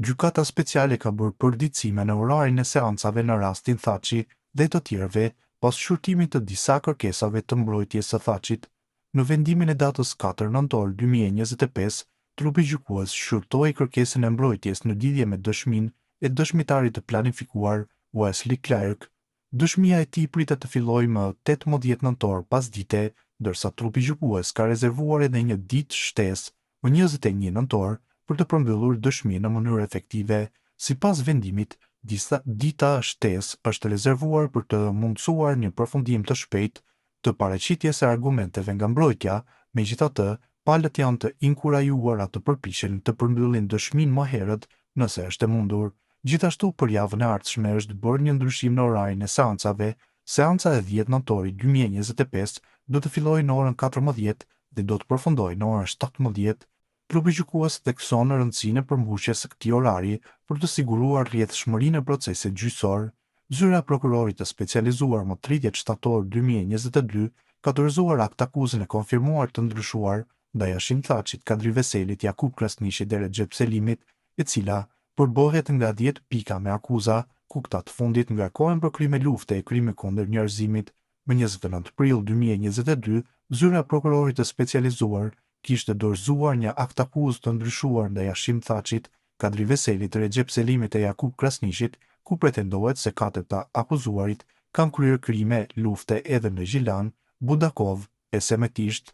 Gjykata speciale ka bërë përditësime në orarin e seancave në rastin Thaçi dhe të tjerëve, pas shqyrtimit të disa kërkesave të mbrojtjes së Thaçit. Në vendimin e datës 4 nëntor 2025, trupi gjykues shqyrtoi kërkesën e mbrojtjes në lidhje me dëshminë e dëshmitarit të planifikuar, Wesley Clark. Dëshmia e tij pritet të fillojë më 18 nëntor pasdite, ndërsa trupi gjykues ka rezervuar edhe një ditë shtesë, më 21 nëntor, për të përmbyllur dëshminë në mënyrë efektive. Sipas vendimit, dita shtesë është rezervuar për të mundësuar një përfundim të shpejtë të paraqitjes së argumenteve nga mbrojtja, megjithatë, palët janë të inkurajuara të përpiqen të përmbyllin dëshminë më herët nëse është e mundur. Gjithashtu, për javën e ardhshme është bërë një ndryshim në orarin e seancave. Seanca e 10 nëntorit 2025 do të fillojë në orën 14 dhe do të përfundojë në orën 17. Trupi gjykues thekson në rëndësinë e përmbushjes së këtij orari për të siguruar rrjedhshmërinë e procesit gjyqësor. Zyra e prokurorit të specializuar më 30 shtator 2022 ka dorëzuar akt akuzën e konfirmuar të ndryshuar ndaj Hashim Thaçit, Kadri Veselit, Jakub Krasnishit dhe Recep Selimit, e cila përbohet nga 10 pika me akuza, ku këta të fundit ngarkohen për krime lufte e krime kundër njerëzimit. Më 29 prill 2022, zyra e prokurorit të specializuar kishte dorëzuar një akt akuzë të ndryshuar ndaj Hashim Thaçit, Kadri Veselit, Recep Selimit e Jakub Krasnishit, ku pretendohet se katërt të akuzuarit kanë kryer krime lufte edhe në Gjilan, Budakov e Semetisht.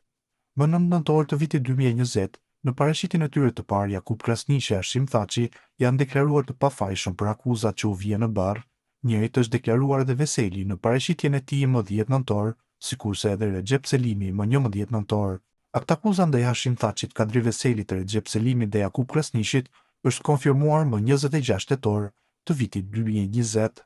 Më 9 nëntor të vitit 2020, në paraqitjen e tyre të parë, Jakub Krasnishi e Hashim Thaçi janë deklaruar të pafajshëm për akuzat që u vjen në barr. Njëjtë është deklaruar edhe Veseli në paraqitjen e tij më 10 nëntor, sikurse edhe Recep Selimi më 11 nëntor. Akt akuza ndaj Hashim Thaçit, Kadri Veselit, Recep Selimit dhe Jakub Krasnishit është konfirmuar më 26 tetor të vitit 2020.